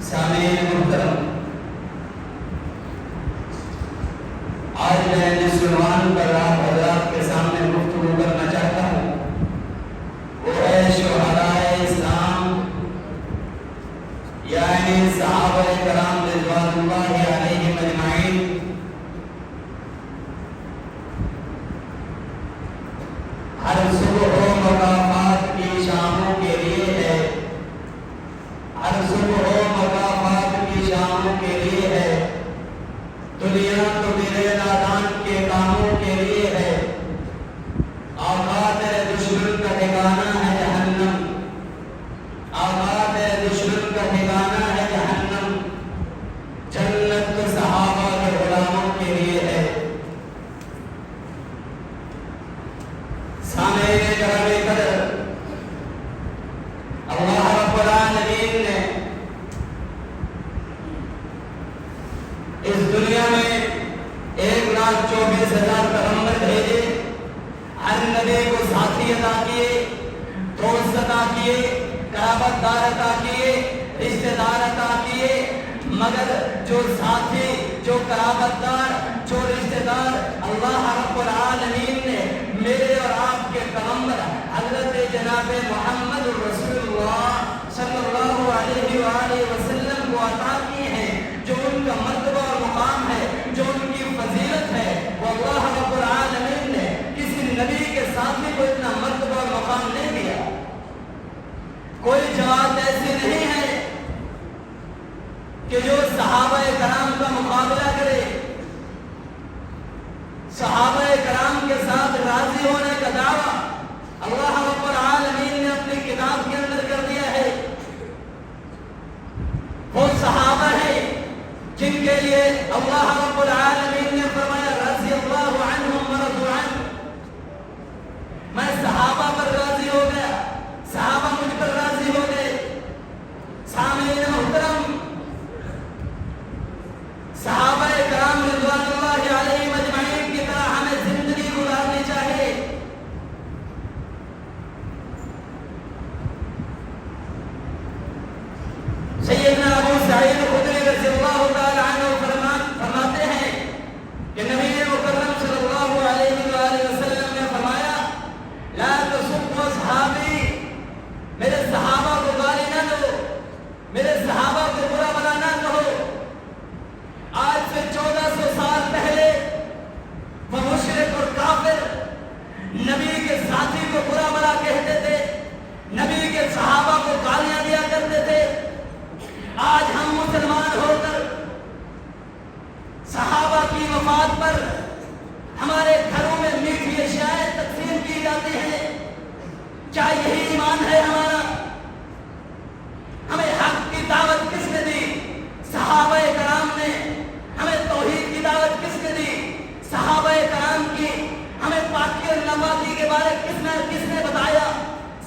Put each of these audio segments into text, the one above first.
سامعین محترم، آج میں جس عنوان پر آپ حضرات کے سامنے گفتگو کرنا چاہتا ہوں وہ ہے شہدائے اسلام، یعنی صحابہ کرام رضوان اللہ علیہم اجمعین۔ ہر صبح و مقامات کی شاموں کے لیے ہے، ہر صبح و مقامات کی شاموں کے لیے ہے، دنیا تو میرے نادان کے کاموں کے لیے ہے۔ آقا تیرے دشمن کا ٹھکانہ ہے جہنم، آقا تیرے دشمن کا ٹھکانہ ہے جہنم، جنت تو صحابہ کے غلاموں کے لیے ہے۔ سامعین کرام قدر، اللہ رب العالمین نے اس دنیا میں 1,24,000 پیغمبر بھیجے، ہر نبی کو ساتھی عطا کیے، دوست عطا کیے، قرابت دار عطا کیے، رشتہ دار عطا کیے، مگر جو ساتھی، جو قرابت دار، جو رشتہ دار اللہ رب العالمین نے میرے اور آپ کے پیغمبر حضرت جناب محمد رسول اللہ صلی اللہ علیہ وآلہ وسلم کو عطا کیے ہیں، جو ان کا مرتبہ اور مقام ہے، جو ان کی فضیلت ہے، وہ اللہ رب العالمین نے کسی نبی کے ساتھی کو اتنا مرتبہ اور مقام نہیں دیا۔ کوئی جماعت ایسی نہیں ہے کہ جو صحابہ کرام کا مقابلہ کرے، صحابہ کرام کے ساتھ راضی ہونے کا دعویٰ اللہ رب العالمین نے اپنی کتاب کے اندر کر دیا ہے۔ وہ صحابہ ہیں جن کے لیے اللہ رب العالمین نے فرمایا رضی اللہ عنہم ورضوا عنہ، میں صحابہ پر راضی ہو گیا، صحابہ مجھ پر راضی ہو گئے۔ سامعین محترم، صحابہ کرام رضوان اللہ علیہم اجمعین کی طرح ہمیں زندگی گزارنی چاہیے۔ سیدنا ابو سعید خدری رضی اللہ تعالی عنہ فرماتے ہیں کہ نبی مکرم صلی اللہ علیہ وآلہ وسلم نے فرمایا لا تسبوا اصحابی، میرے صحابہ کو گالی نہ دو، میرے صحابہ کو برا بھلا نہ کہو۔ آج سے 1400 سال پہلے وہ مشرک اور کافر نبی کے ساتھی کو برا بھلا کہتے تھے، نبی کے صحابہ کو گالیاں دیا کرتے تھے۔ آج ہم مسلمان ہو کر صحابہ کی وفات پر ہمارے گھروں میں میٹھی اشیاء تقسیم کی جاتی ہیں۔ کیا یہی ایمان ہے ہمارا؟ ہمیں حق کی دعوت کس نے دی؟ صحابہ کرام نے۔ ہمیں توحید کی دعوت کس نے دی؟ صحابہ کرام کی۔ ہمیں پاکی اور نمازی کے بارے کس نے بتایا؟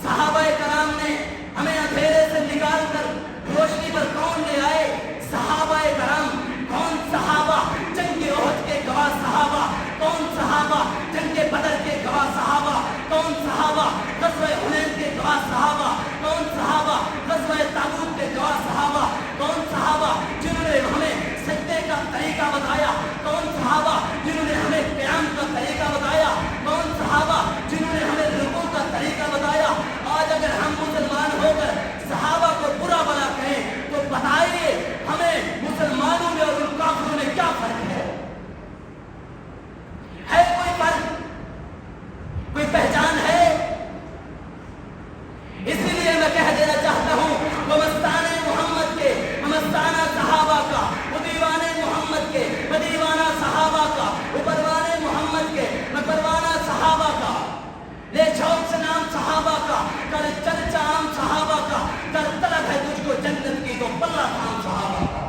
صحابہ کرام نے۔ ہمیں اندھیرے سے نکال کر روشنی پر کون لے آئے؟ صحابہ کرام۔ کون صحابہ؟ جنگ احد کے گواہ صحابہ۔ کون صحابہ؟ جنگ بدر کے گواہ صحابہ۔ کون صحابہ؟ غزوہ حنین کے گواہ صحابہ۔ کون صحابہ؟ غزوہ تابوک کے گواہ صحابہ۔ کون صحابہ جنہوں نے ہمیں سجدے کا طریقہ بتایا؟ کون صحابہ جنہوں نے ہمیں قیام کا طریقہ بتایا؟ کون صحابہ جنہوں نے ہمیں رکوع کا طریقہ بتایا؟ آج اگر ہم مسلمان ہو کر صحابہ کو برا بھلا کہیں تو بتائیے ہمیں مسلمانوں میں اور ان کافروں میں کیا فرق ہے؟ ہے کوئی فرق؟ کوئی پہچان ہے؟ اسی لیے میں کہہ دینا چاہتا ہوں وہ مستانہ محمد کے، مستانہ صحابہ کا، وہ دیوانے محمد کے، وہ دیوانہ صحابہ کا، وہ پروانہ محمد کے، وہ پروانہ صحابہ کا، لے شوق سے نام صحابہ کا، کر چرچا عام صحابہ کا، کر طلب ہے تجھ کو جنت کی تو بلہ تھام صحابہ کا۔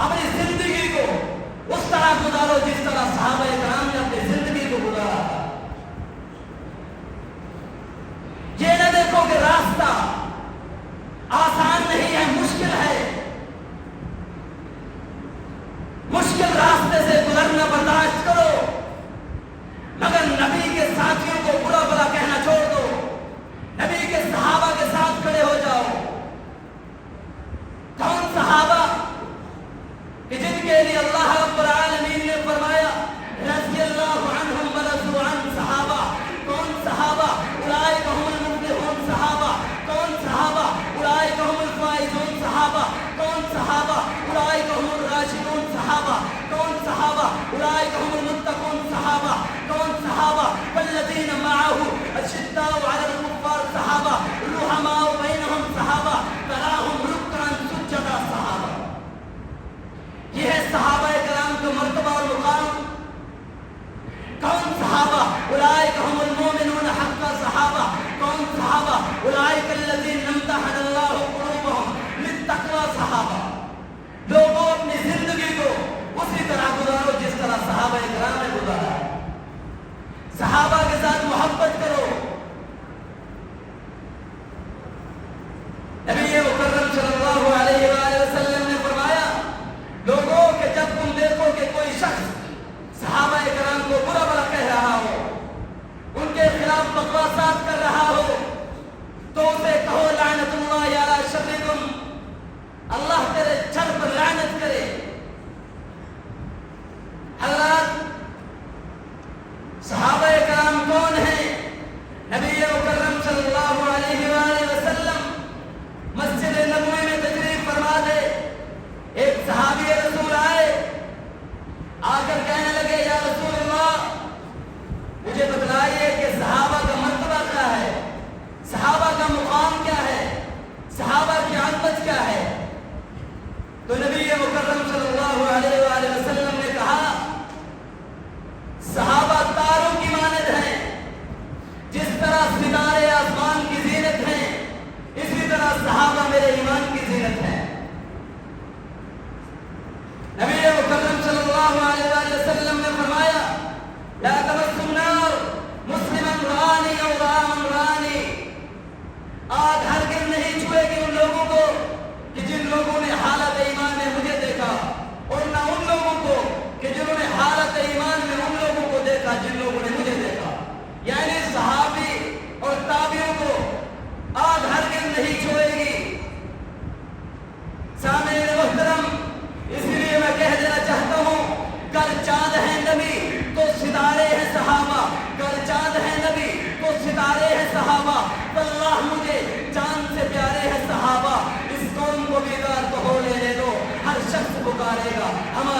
اپنی زندگی کو اس طرح گزارو جس طرح صحابہ کرام نے اپنی زندگی کو گزارا تھا۔ یہ نہ دیکھو کہ راستہ آسان نہیں ہے، مشکل ہے، مشکل راستے سے گزرنا برداشت کرو، مگر نبی کے ساتھیوں کو برا بھلا صحابہ اولئک هم المتقون صحابہ کون صحابہ والذین معه اشداء علی الکفار صحابہ رحماء بینہم صحابہ تراہم رکعا سجدا صحابہ. یہ ہے صحابہ کرام کا مرتبہ اور مقام. کون صحابہ اولئک هم المؤمنون حقا صحابہ کون صحابہ اولئک الذین امتحن اللہ قلوبهم للتقوی صحابہ. لوگوں اپنی زندگی کو اسی طرح گزارو جس طرح صحابہ کرام نے گزارا. صحابہ کے ساتھ محبت کرو. نبی مکرم صلی اللہ علیہ وآلہ وسلم نے فرمایا لوگوں کہ جب تم دیکھو کہ کوئی شخص صحابہ کرام کو برا بھلا کہہ رہا ہو ان کے خلاف بکواسات کر رہا ہو تو اسے کہو لعنت اللہ علی شرکم اللہ تیرے شر پر لعنت کرے. حضرات صحابہ کرام کون ہیں؟ نبی مکرم صلی اللہ علیہ وآلہ وسلم مسجد نبوی میں تشریف فرما دے. ایک صحابی رسول آئے آ کر کہنے لگے یا رسول اللہ مجھے بتلائیے کہ صحابہ کا مرتبہ کیا ہے, صحابہ کا مقام کیا ہے, صحابہ کی عظمت کیا ہے. تو نبی مکرم صلی اللہ علیہ وآلہ وسلم نے کہا صحابہ تاروں کی مانند ہیں. جس طرح ستارے آسمان کی زینت ہیں اسی طرح صحابہ میرے ایمان کی زینت ہیں. نبی مکرم صلی اللہ علیہ وآلہ وسلم نے فرمایا لا تمس النار مسلما رانی او غاما رانی. آگ ہرگز نہیں چھوئے گی ان لوگوں کو کہ جن لوگوں نے حالت ایمان میں مجھے دیکھا اور نہ ان لوگوں کو کہ جنہوں نے حالت ایمان میں ان لوگوں کو دیکھا جن لوگوں نے مجھے دیکھا. یعنی صحابی اور تابعوں کو آگ ہرگز نہیں چھوئے گی. سامعین محترم اسی لیے میں کہہ دینا چاہتا ہوں گر چاند ہے نبی تو ستارے ہیں صحابہ, گر چاند ہے نبی تو ستارے ہیں صحابہ. اللہ مجھے چاند سے پیارے ہیں صحابہ. اس قوم کو بیدار تو ہو لینے دو, ہر شخص پکارے گا ہمارے